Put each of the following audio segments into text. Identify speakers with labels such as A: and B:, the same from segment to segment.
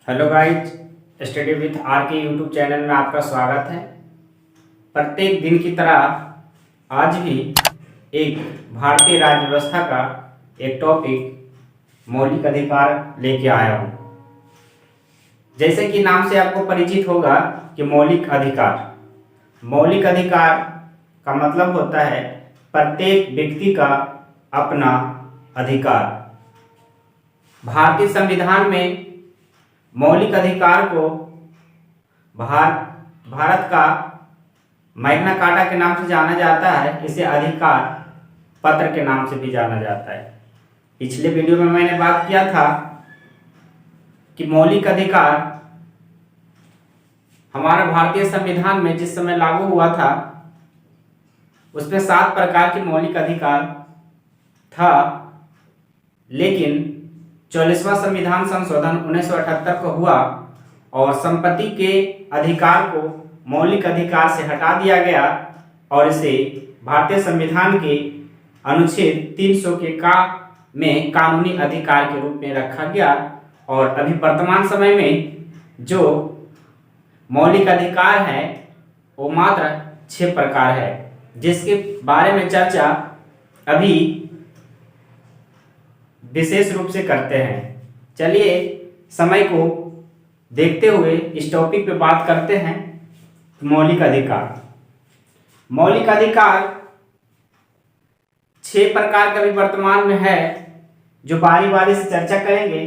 A: Hello guys, study with R K YouTube channel में आपका स्वागत है। प्रत्येक दिन की तरह आज भी एक भारतीय राज्य व्यवस्था का एक टॉपिक मौलिक अधिकार लेके आया हूँ। जैसे कि नाम से आपको परिचित होगा कि मौलिक अधिकार का मतलब होता है प्रत्येक व्यक्ति का अपना अधिकार। भारतीय संविधान में मौलिक अधिकार को भारत का मैग्ना कार्टा के नाम से जाना जाता है। इसे अधिकार पत्र के नाम से भी जाना जाता है। पिछले वीडियो में मैंने बात किया था कि मौलिक अधिकार हमारा भारतीय संविधान में जिस समय लागू हुआ था उसमें 7 प्रकार के मौलिक अधिकार था, लेकिन 44वां संविधान संशोधन 1978 को हुआ और संपत्ति के अधिकार को मौलिक अधिकार से हटा दिया गया और इसे भारतीय संविधान के अनुच्छेद 300 के में कानूनी अधिकार के रूप में रखा गया। और अभी वर्तमान समय में जो मौलिक अधिकार है वो मात्र 6 प्रकार है, जिसके बारे में चर्चा अभी विशेष रूप से करते हैं। चलिए समय को देखते हुए इस टॉपिक पे बात करते हैं। मौलिक अधिकार 6 प्रकार का भी वर्तमान में है, जो बारी बारी से चर्चा करेंगे।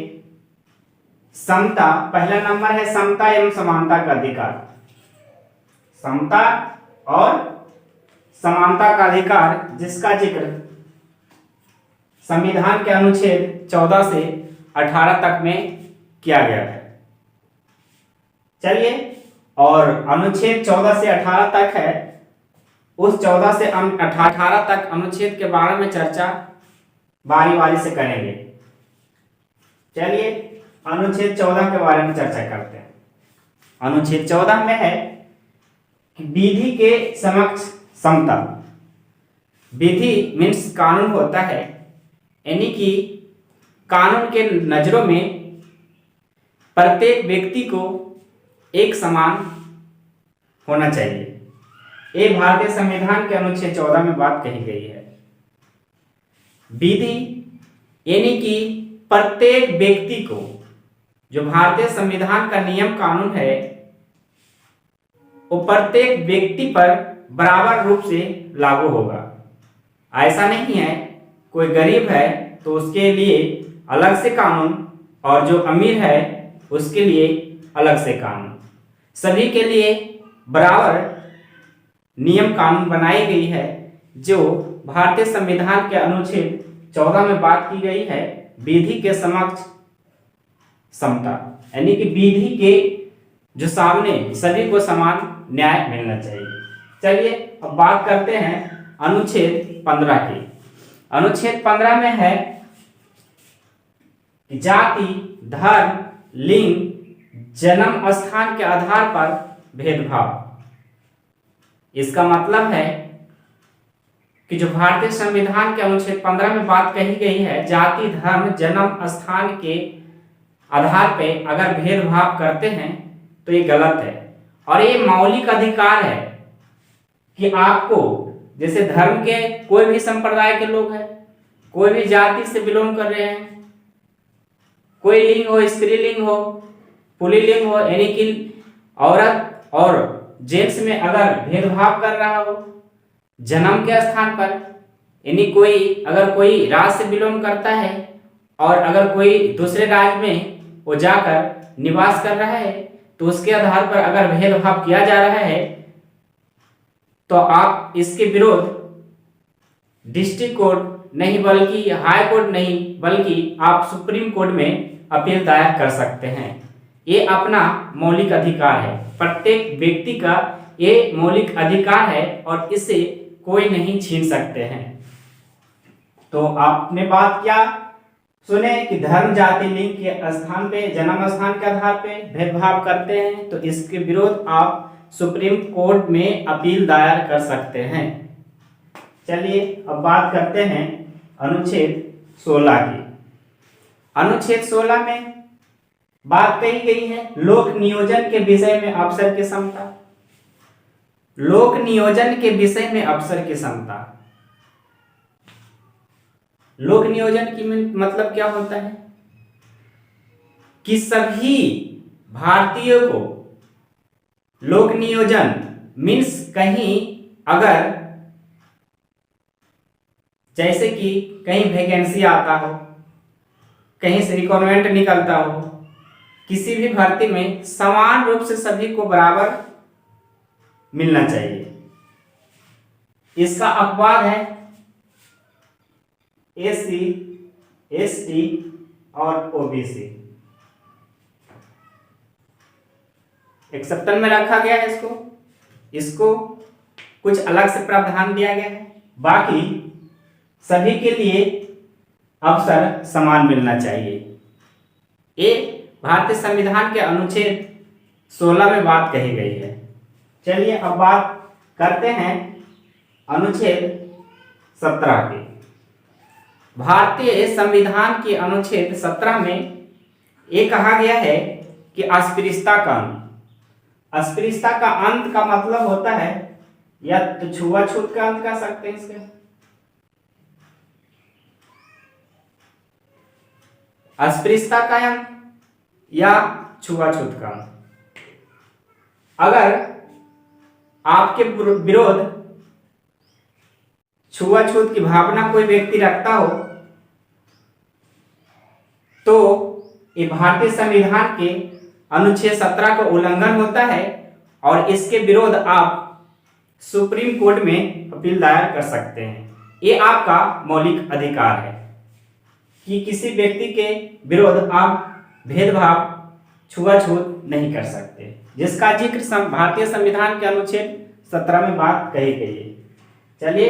A: समता, पहला नंबर है समता एवं समानता का अधिकार। समता और समानता का अधिकार जिसका जिक्र संविधान के अनुच्छेद 14 से 18 तक में किया गया है। चलिए, और अनुच्छेद 14 से 18 तक है, उस 14 से 18 तक अनुच्छेद के बारे में चर्चा बारी बारी से करेंगे। चलिए अनुच्छेद 14 के बारे में चर्चा करते हैं। अनुच्छेद 14 में है कि विधि के समक्ष समता। विधि मीन्स कानून होता है, यानी कि कानून के नजरों में प्रत्येक व्यक्ति को एक समान होना चाहिए। ये भारतीय संविधान के अनुच्छेद 14 में बात कही गई है। विधि यानी कि प्रत्येक व्यक्ति को, जो भारतीय संविधान का नियम कानून है, वो प्रत्येक व्यक्ति पर बराबर रूप से लागू होगा। ऐसा नहीं है कोई गरीब है तो उसके लिए अलग से कानून और जो अमीर है उसके लिए अलग से कानून। सभी के लिए बराबर नियम कानून बनाई गई है, जो भारतीय संविधान के अनुच्छेद 14 में बात की गई है। विधि के समक्ष समता, यानी कि विधि के जो सामने सभी को समान न्याय मिलना चाहिए। चलिए अब बात करते हैं अनुच्छेद 15 की। अनुच्छेद 15 में है कि जाति, धर्म, लिंग, जन्म स्थान के आधार पर भेदभाव। इसका मतलब है कि जो भारतीय संविधान के अनुच्छेद 15 में बात कही गई है, जाति, धर्म, जन्म स्थान के आधार पे अगर भेदभाव करते हैं तो ये गलत है। और ये मौलिक अधिकार है कि आपको, जैसे धर्म के कोई भी संप्रदाय के लोग हैं, कोई भी जाति से बिलोंग कर रहे हैं, कोई लिंग हो, स्त्रीलिंग हो, पुल्लिंग हो, यानी कि औरत और जेंट्स में अगर भेदभाव कर रहा हो जन्म के स्थान पर, यानी अगर कोई राज्य से बिलोंग करता है और अगर कोई दूसरे राज्य में वो जाकर निवास कर रहा है तो उसके आधार पर अगर भेदभाव किया जा रहा है तो आप इसके विरोध डिस्ट्रिक्ट कोर्ट नहीं बल्कि हाई कोर्ट नहीं बल्कि आप सुप्रीम कोर्ट में अपील दायर कर सकते हैं। ये अपना मौलिक अधिकार है, प्रत्येक व्यक्ति का ये मौलिक अधिकार है और इसे कोई नहीं छीन सकते हैं। तो आपने बात क्या सुने कि धर्म, जाति, लिंग के स्थान पे, जन्म स्थान के आधार पे भेदभाव करते हैं तो इसके विरोध आप सुप्रीम कोर्ट में अपील दायर कर सकते हैं। चलिए अब बात करते हैं अनुच्छेद 16 की। अनुच्छेद 16 में बात कही गई है लोक नियोजन के विषय में अवसर की समता। लोक नियोजन के विषय में अवसर की समता। लोक नियोजन की मतलब क्या होता है कि सभी भारतीयों को लोक नियोजन मीन्स कहीं अगर जैसे कि कहीं वैकेंसी आता हो, कहीं से रिक्वायरमेंट निकलता हो, किसी भी भर्ती में समान रूप से सभी को बराबर मिलना चाहिए। इसका अपवाद है एससी, एसटी और ओबीसी। एक्सेप्शन में रखा गया है इसको कुछ अलग से प्रावधान दिया गया है। बाकी सभी के लिए अवसर समान मिलना चाहिए। ये भारतीय संविधान के अनुच्छेद 16 में बात कही गई है। चलिए अब बात करते हैं अनुच्छेद 17 की। भारतीय संविधान के अनुच्छेद 17 में ये कहा गया है कि अस्पृश्यता का अंत। अस्पृश्यता का अंत का मतलब होता है या तो छुआछूत का अंत कह सकते हैं इसका। अस्पृश्यता का अंत या छुआछूत का अंत। अगर आपके विरोध छुआछूत की भावना कोई व्यक्ति रखता हो तो ये भारतीय संविधान के अनुच्छेद 17 का उल्लंघन होता है और इसके विरोध आप सुप्रीम कोर्ट में अपील दायर कर सकते हैं। ये आपका मौलिक अधिकार है कि किसी व्यक्ति के विरोध आप भेदभाव छुआछूत नहीं कर सकते, जिसका जिक्र भारतीय संविधान के अनुच्छेद 17 में बात कही गई है। चलिए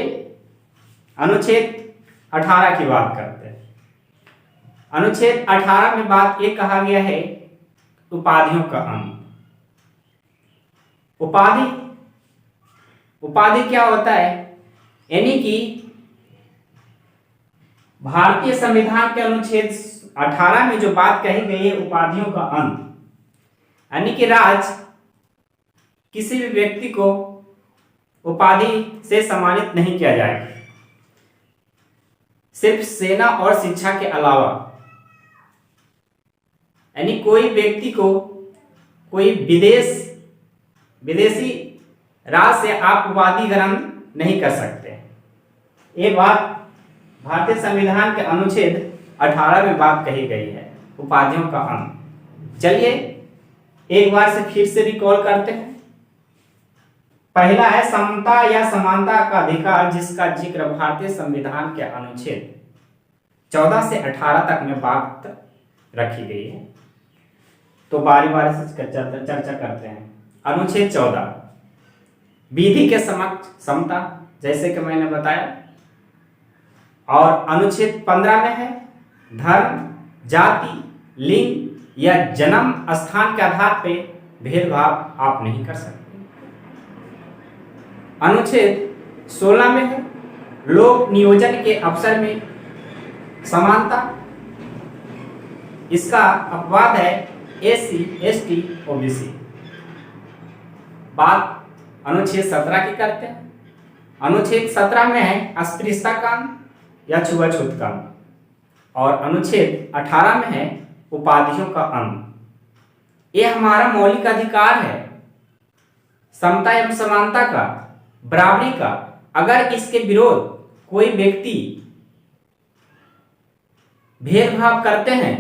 A: अनुच्छेद 18 की बात करते हैं। अनुच्छेद 18 में बात ये कहा गया है उपाधियों का अंत। उपाधि क्या होता है, यानी कि भारतीय संविधान के अनुच्छेद 18 में जो बात कही गई है उपाधियों का अंत, यानी कि राज्य किसी भी व्यक्ति को उपाधि से सम्मानित नहीं किया जाएगा। सिर्फ सेना और शिक्षा के अलावा, यानी कोई व्यक्ति को कोई विदेशी राज्य से आप उपाधि ग्रहण नहीं कर सकते। ये बात भारतीय संविधान के अनुच्छेद 18 में बात कही गई है उपाधियों का अंत। चलिए एक बार से फिर से रिकॉल करते हैं। पहला है समता या समानता का अधिकार, जिसका जिक्र भारतीय संविधान के अनुच्छेद 14 से 18 तक में बात रखी गई है। तो बारी बारी से चर्चा करते हैं। अनुच्छेद 14 विधि के समक्ष समता, जैसे कि मैंने बताया। और अनुच्छेद 15 में है धर्म, जाति, लिंग या जन्म स्थान के आधार पर भेदभाव आप नहीं कर सकते। अनुच्छेद 16 में है लोक नियोजन के अवसर में समानता। इसका अपवाद है एससी, एसटी, ओबीसी। बात अनुच्छेद 17 की करते हैं। अनुच्छेद 17 में है अस्पृश्यता कांड या छुआछूत कांड और अनुच्छेद 18 में है उपाधियों का अंत। यह हमारा मौलिक अधिकार है समता एवं समानता का, बराबरी का। अगर इसके विरोध कोई व्यक्ति भेदभाव करते हैं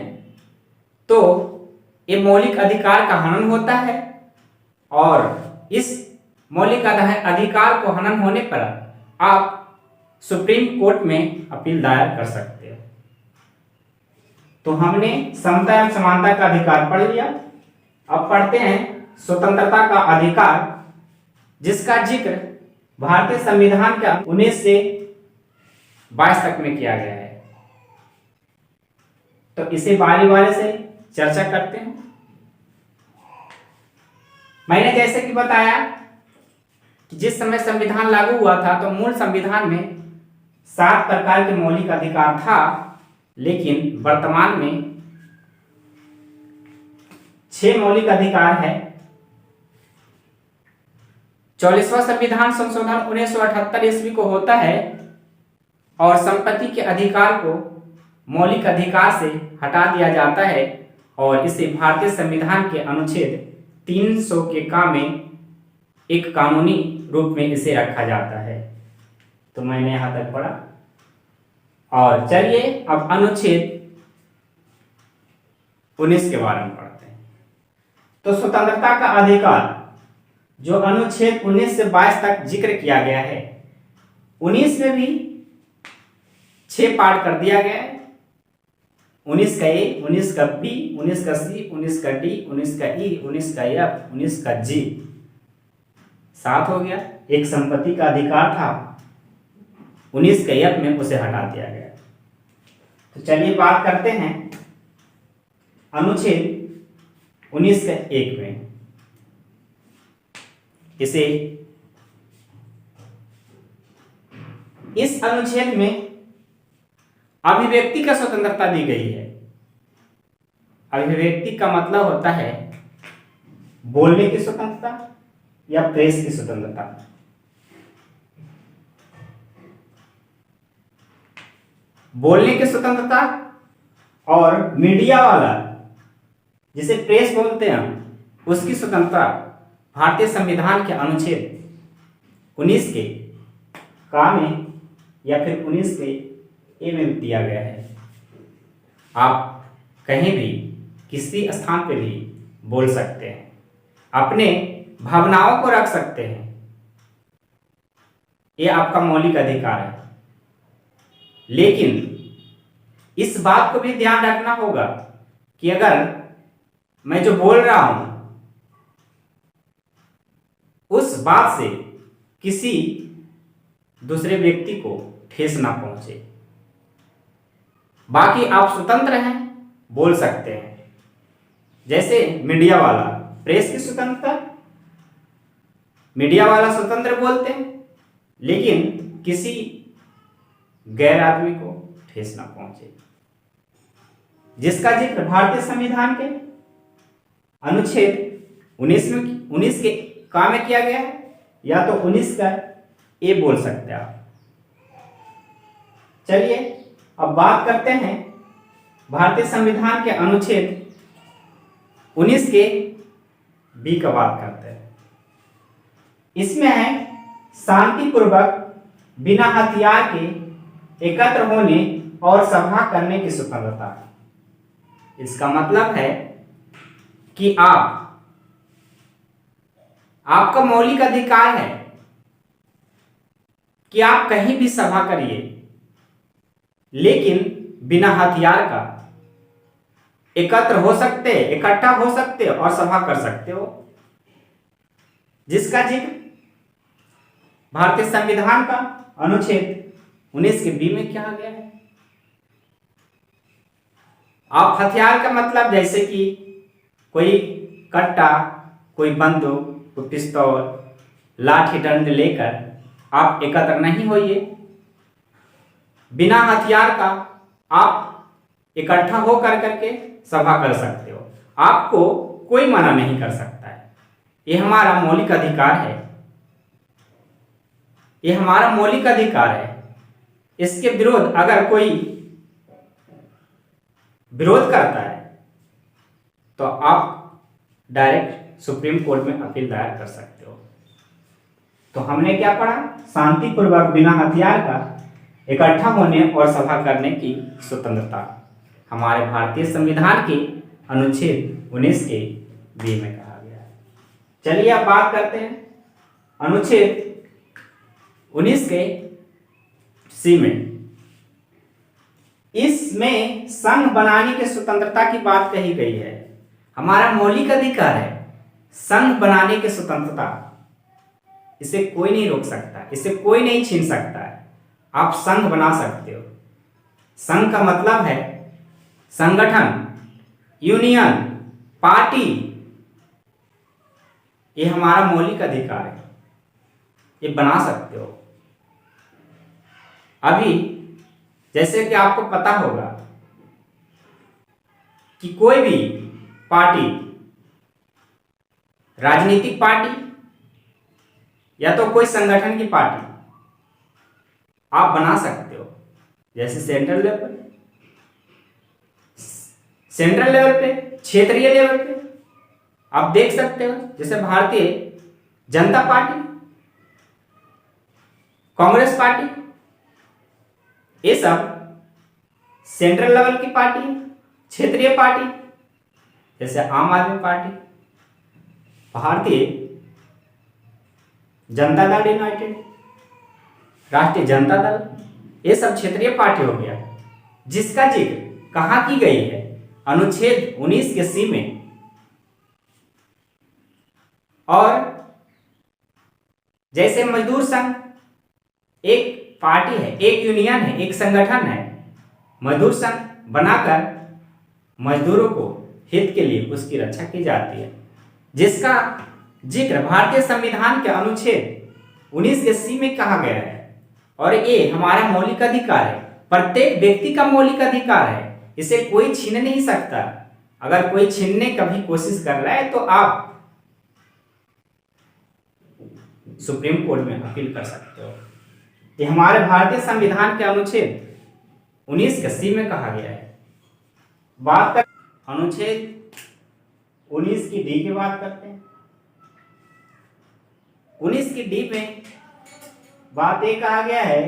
A: तो ये मौलिक अधिकार का हनन होता है और इस मौलिक अधिकार को हनन होने पर आप सुप्रीम कोर्ट में अपील दायर कर सकते हो। तो हमने समता एवं समानता का अधिकार पढ़ लिया। अब पढ़ते हैं स्वतंत्रता का अधिकार, जिसका जिक्र भारतीय संविधान का 19 से 22 तक में किया गया है। तो इसे बारी बारी से चर्चा करते हैं। मैंने जैसे कि बताया कि जिस समय संविधान लागू हुआ था तो मूल संविधान में 7 प्रकार के मौलिक अधिकार था, लेकिन वर्तमान में 6 मौलिक अधिकार है। 44वां संविधान संशोधन 1978 ईस्वी को होता है और संपत्ति के अधिकार को मौलिक अधिकार से हटा दिया जाता है और इसे भारतीय संविधान के अनुच्छेद 300 के का में एक कानूनी रूप में इसे रखा जाता है। तो मैंने यहां तक पढ़ा। और चलिए अब अनुच्छेद 19 के बारे में पढ़ते हैं। तो स्वतंत्रता का अधिकार जो अनुच्छेद 19 से 22 तक जिक्र किया गया है, 19 में भी 6 पार्ट कर दिया गया है। 19 का ए, 19 का बी, 19 का सी, 19 का डी, 19 का ई, 19 का एफ, 19 का जी, 7 हो गया। एक संपत्ति का अधिकार था, 19 का एफ में उसे हटा दिया गया। तो चलिए बात करते हैं अनुच्छेद 19 का 1 में। इस अनुच्छेद में अभिव्यक्ति का स्वतंत्रता दी गई है। अभिव्यक्ति का मतलब होता है बोलने की स्वतंत्रता या प्रेस की स्वतंत्रता। बोलने की स्वतंत्रता और मीडिया वाला जिसे प्रेस बोलते हैं उसकी स्वतंत्रता भारतीय संविधान के अनुच्छेद 19 के का में या फिर 19 के ए में दिया गया है। आप कहीं भी किसी स्थान पे भी बोल सकते हैं, अपने भावनाओं को रख सकते हैं, ये आपका मौलिक अधिकार है। लेकिन इस बात को भी ध्यान रखना होगा कि अगर मैं जो बोल रहा हूं उस बात से किसी दूसरे व्यक्ति को ठेस ना पहुंचे। बाकी आप स्वतंत्र हैं, बोल सकते हैं। जैसे मीडिया वाला, प्रेस की स्वतंत्रता, मीडिया वाला स्वतंत्र बोलते हैं, लेकिन किसी गैर आदमी को ठेस ना पहुंचे। जिसका जिक्र भारतीय संविधान के अनुच्छेद 19 के का में किया गया है, या तो 19 का ए बोल सकते हैं आप। चलिए अब बात करते हैं भारतीय संविधान के अनुच्छेद 19 के बी का बात करते हैं। इसमें है शांतिपूर्वक बिना हथियार के एकत्र होने और सभा करने की स्वतंत्रता। इसका मतलब है कि आपका मौलिक अधिकार है कि आप कहीं भी सभा करिए, लेकिन बिना हथियार का एकत्र हो सकते, इकट्ठा हो सकते और सभा कर सकते हो। जिसका जिक्र भारतीय संविधान का अनुच्छेद 19 के बी में किया गया है। आप हथियार का मतलब जैसे कि कोई कट्टा, कोई बंदूक, कोई पिस्तौल, लाठी डंड लेकर आप एकत्र नहीं होइए। बिना हथियार का आप इकट्ठा हो करके सभा कर सकते हो, आपको कोई मना नहीं कर सकता है। ये हमारा मौलिक अधिकार है, ये हमारा मौलिक अधिकार है। इसके विरोध अगर कोई विरोध करता है तो आप डायरेक्ट सुप्रीम कोर्ट में अपील दायर कर सकते हो। तो हमने क्या पढ़ा? शांतिपूर्वक बिना हथियार का इकट्ठा होने और सभा करने की स्वतंत्रता हमारे भारतीय संविधान के अनुच्छेद 19 के बी में कहा गया है। चलिए अब बात करते हैं अनुच्छेद 19 के सी में। इसमें संघ बनाने की स्वतंत्रता की बात कही गई है। हमारा मौलिक अधिकार है संघ बनाने की स्वतंत्रता। इसे कोई नहीं रोक सकता, इसे कोई नहीं छीन सकता है। आप संघ बना सकते हो। संघ का मतलब है संगठन, यूनियन, पार्टी। ये हमारा मौलिक अधिकार है, ये बना सकते हो। अभी जैसे कि आपको पता होगा कि कोई भी पार्टी राजनीतिक पार्टी या तो कोई संगठन की पार्टी आप बना सकते हो, जैसे सेंट्रल लेवल पे, क्षेत्रीय लेवल पे आप देख सकते हो, जैसे भारतीय जनता पार्टी, कांग्रेस पार्टी, ये सब सेंट्रल लेवल की पार्टी, क्षेत्रीय पार्टी, जैसे आम आदमी पार्टी, भारतीय जनता दल यूनाइटेड, राष्ट्रीय जनता दल, ये सब क्षेत्रीय पार्टी हो गया, जिसका जिक्र कहाँ की गई है, अनुच्छेद 19 के सी में। और जैसे मजदूर संघ एक पार्टी है, एक यूनियन है, एक संगठन है, मजदूर संघ बनाकर मजदूरों को हित के लिए उसकी रक्षा की जाती है, जिसका जिक्र भारतीय संविधान के अनुच्छेद 19 के सी में कहा गया है। और ये हमारा मौलिक अधिकार है, प्रत्येक व्यक्ति का मौलिक अधिकार है, इसे कोई छीन नहीं सकता। अगर कोई छीनने का भी कोशिश कर रहा है तो आप सुप्रीम कोर्ट में अपील कर सकते हो। ये हमारे भारतीय संविधान के अनुच्छेद 19 के सी में कहा गया है। बात कर अनुच्छेद 19 की डी की बात करते हैं। 19 की डी में बात ये कहा गया है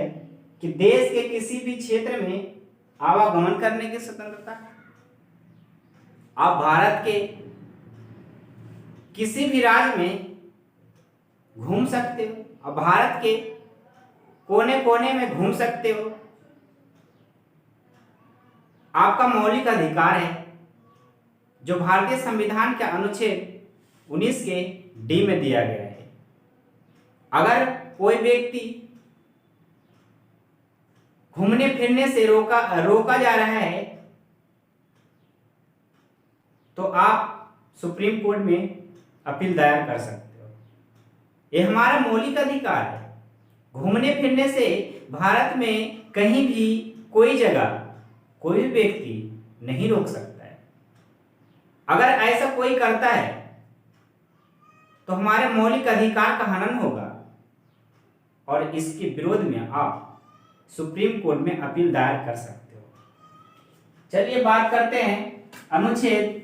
A: कि देश के किसी भी क्षेत्र में आवागमन करने की स्वतंत्रता। आप भारत के किसी भी राज्य में घूम सकते हो, आप भारत के कोने कोने में घूम सकते हो, आपका मौलिक अधिकार है, जो भारतीय संविधान के अनुच्छेद 19 के डी में दिया गया है। अगर कोई व्यक्ति घूमने फिरने से रोका जा रहा है तो आप सुप्रीम कोर्ट में अपील दायर कर सकते हो। यह हमारा मौलिक अधिकार है। घूमने फिरने से भारत में कहीं भी कोई जगह कोई भी व्यक्ति नहीं रोक सकता है। अगर ऐसा कोई करता है तो हमारे मौलिक अधिकार का हनन होगा और इसके विरोध में आप सुप्रीम कोर्ट में अपील दायर कर सकते हो। चलिए बात करते हैं अनुच्छेद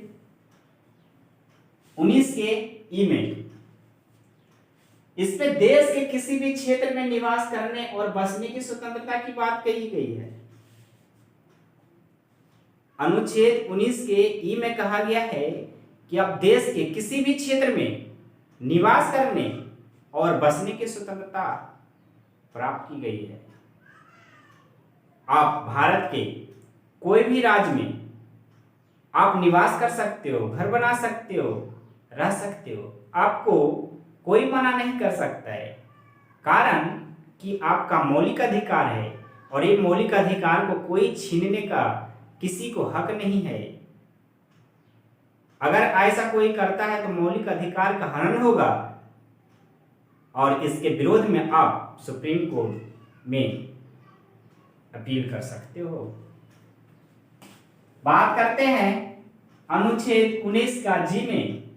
A: 19 के ई में। इसमें देश के किसी भी क्षेत्र में निवास करने और बसने की स्वतंत्रता की बात कही गई है। अनुच्छेद 19 के ई में कहा गया है कि अब देश के किसी भी क्षेत्र में निवास करने और बसने की स्वतंत्रता प्राप्त की गई है। आप भारत के कोई भी राज्य में आप निवास कर सकते हो, घर बना सकते हो, रह सकते हो, आपको कोई मना नहीं कर सकता है, कारण कि आपका मौलिक अधिकार है और ये मौलिक अधिकार को कोई छीनने का किसी को हक नहीं है। अगर ऐसा कोई करता है तो मौलिक अधिकार का हनन होगा और इसके विरोध में आप सुप्रीम कोर्ट में अपील कर सकते हो। बात करते हैं अनुच्छेद 19 का जी में।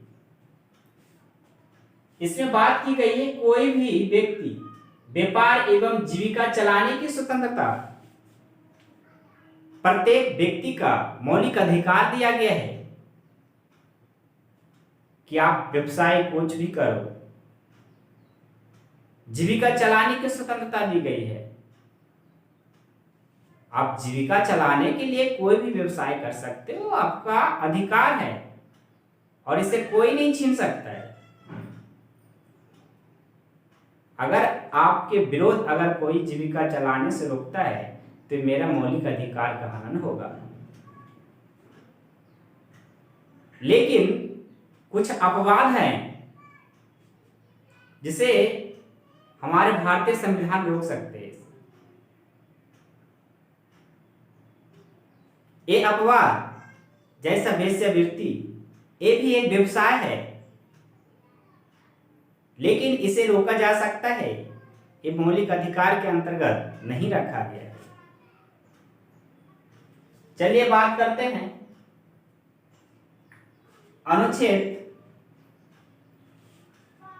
A: इसमें बात की गई है कोई भी व्यक्ति व्यापार एवं जीविका चलाने की स्वतंत्रता। प्रत्येक व्यक्ति का मौलिक अधिकार दिया गया है कि आप व्यवसाय कुछ भी करो, जीविका चलाने की स्वतंत्रता दी गई है। आप जीविका चलाने के लिए कोई भी व्यवसाय कर सकते हो, आपका अधिकार है और इसे कोई नहीं छीन सकता है। अगर आपके विरोध अगर कोई जीविका चलाने से रोकता है तो मेरा मौलिक अधिकार का हनन होगा। लेकिन कुछ अपवाद हैं जिसे हमारे भारतीय संविधान रोक सकते हैं। ये अपवाद जैसा वेश्यावृत्ति, ये भी एक व्यवसाय है, लेकिन इसे रोका जा सकता है। ये मौलिक अधिकार के अंतर्गत नहीं रखा गया है। चलिए बात करते हैं अनुच्छेद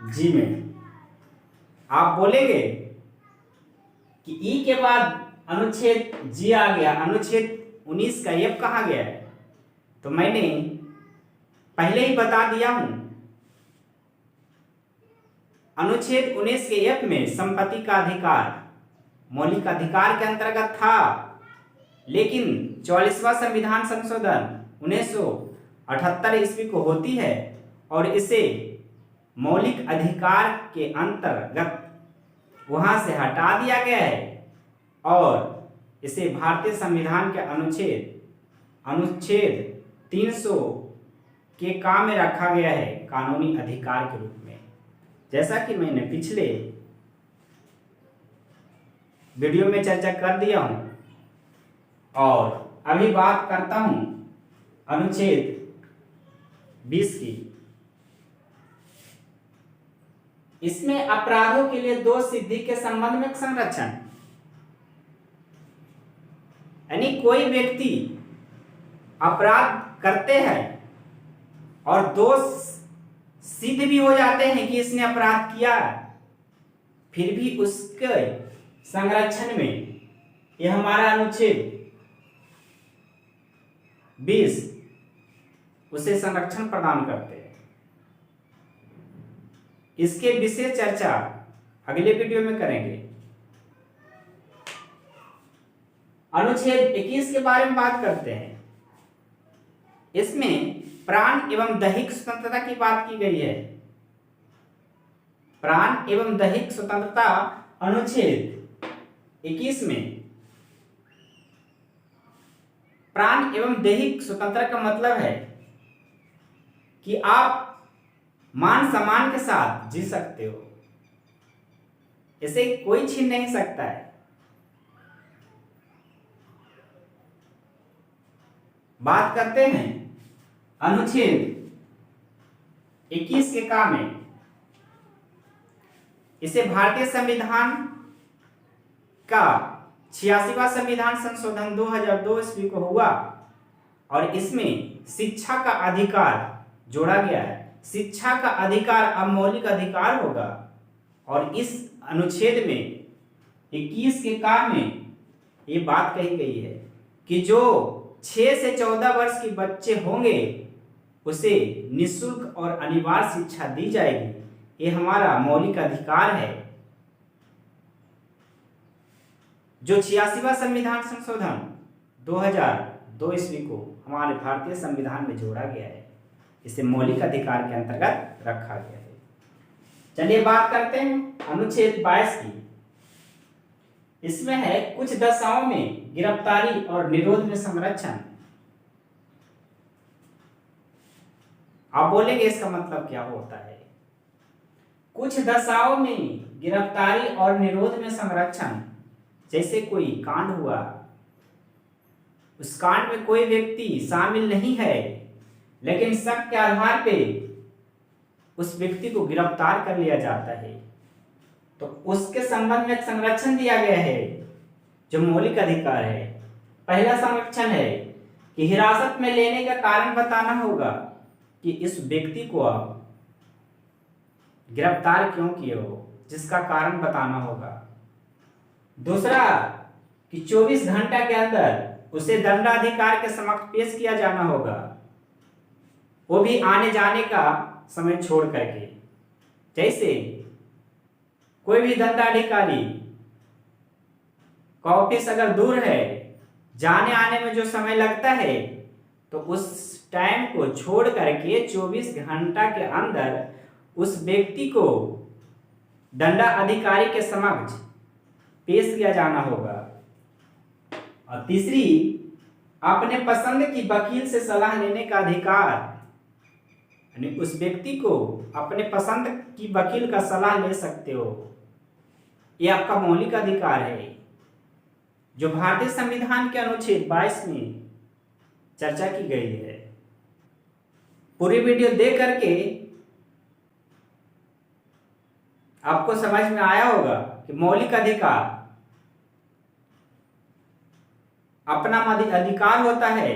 A: जी में। आप बोलेंगे कि ई के बाद अनुच्छेद जी आ गया, अनुच्छेद 19 का एफ कहाँ गया है? तो मैंने पहले ही बता दिया हूं, अनुच्छेद 19 के एफ में संपत्ति का अधिकार मौलिक अधिकार के अंतर्गत था, लेकिन 44वां संविधान संशोधन 1978 ईस्वी को होती है और इसे मौलिक अधिकार के अंतर्गत वहां से हटा दिया गया है और इसे भारतीय संविधान के अनुच्छेद 300 के काम में रखा गया है कानूनी अधिकार के रूप में। जैसा कि मैंने पिछले वीडियो में चर्चा कर दिया हूं और अभी बात करता हूं अनुच्छेद 20 की। इसमें अपराधों के लिए दोष सिद्धि के संबंध में संरक्षण, यानी कोई व्यक्ति अपराध करते हैं और दोष सिद्ध भी हो जाते हैं कि इसने अपराध किया, फिर भी उसके संरक्षण में यह हमारा अनुच्छेद 20 उसे संरक्षण प्रदान करते हैं। इसके विशेष चर्चा अगले वीडियो में करेंगे। अनुच्छेद 21 के बारे में बात करते हैं। इसमें प्राण एवं दैहिक स्वतंत्रता की बात की गई है। प्राण एवं दैहिक स्वतंत्रता अनुच्छेद 21 में प्राण एवं दैहिक स्वतंत्रता का मतलब है कि आप मान सम्मान के साथ जी सकते हो, इसे कोई छीन नहीं सकता है। बात करते हैं अनुच्छेद 21 के काम में। इसे भारतीय संविधान का 86वां संविधान संशोधन 2002 ईस्वी को हुआ और इसमें शिक्षा का अधिकार जोड़ा गया है। शिक्षा का अधिकार अब मौलिक अधिकार होगा और इस अनुच्छेद में 21 के काम में ये बात कही गई है कि जो 6 से 14 वर्ष के बच्चे होंगे उसे निःशुल्क और अनिवार्य शिक्षा दी जाएगी। ये हमारा मौलिक अधिकार है जो 86वां संविधान संशोधन 2002 ईस्वी को हमारे भारतीय संविधान में जोड़ा गया है। इसे मौलिक अधिकार के अंतर्गत रखा गया है। चलिए बात करते हैं अनुच्छेद 22 की। इसमें है कुछ दशाओं में गिरफ्तारी और निरोध में संरक्षण। आप बोलेंगे इसका मतलब क्या होता है? कुछ दशाओं में गिरफ्तारी और निरोध में संरक्षण, जैसे कोई कांड हुआ, उस कांड में कोई व्यक्ति शामिल नहीं है लेकिन शक के आधार पे उस व्यक्ति को गिरफ्तार कर लिया जाता है, तो उसके संबंध में संरक्षण दिया गया है जो मौलिक अधिकार है। पहला संरक्षण है कि हिरासत में लेने का कारण बताना होगा कि इस व्यक्ति को आप गिरफ्तार क्यों किए हो, जिसका कारण बताना होगा। दूसरा कि 24 घंटा के अंदर उसे दंडाधिकारी के समक्ष पेश किया जाना होगा, वो भी आने जाने का समय छोड़ करके। जैसे कोई भी दंडाधिकारी का ऑफिस अगर दूर है, जाने आने में जो समय लगता है, तो उस टाइम को छोड़ करके 24 घंटा के अंदर उस व्यक्ति को दंडाधिकारी के समक्ष पेश किया जाना होगा। और तीसरी, अपने पसंद की वकील से सलाह लेने का अधिकार, यानी उस व्यक्ति को अपने पसंद की वकील का सलाह ले सकते हो, यह आपका मौलिक अधिकार है जो भारतीय संविधान के अनुच्छेद 22 में चर्चा की गई है। पूरी वीडियो देख करके आपको समझ में आया होगा कि मौलिक अधिकार अपना अधिकार होता है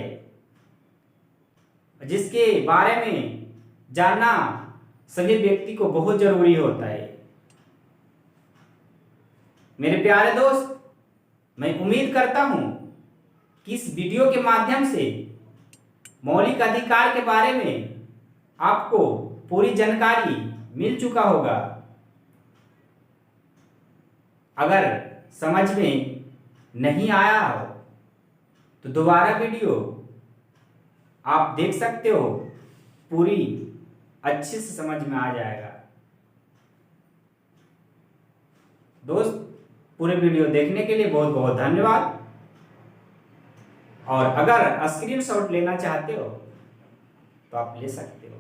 A: जिसके बारे में जानना सभी व्यक्ति को बहुत जरूरी होता है। मेरे प्यारे दोस्त, मैं उम्मीद करता हूं कि इस वीडियो के माध्यम से मौलिक अधिकार के बारे में आपको पूरी जानकारी मिल चुका होगा। अगर समझ में नहीं आया हो तो दोबारा वीडियो आप देख सकते हो, पूरी अच्छे से समझ में आ जाएगा। दोस्त, पूरे वीडियो देखने के लिए बहुत बहुत धन्यवाद। और अगर स्क्रीनशॉट लेना चाहते हो तो आप ले सकते हो।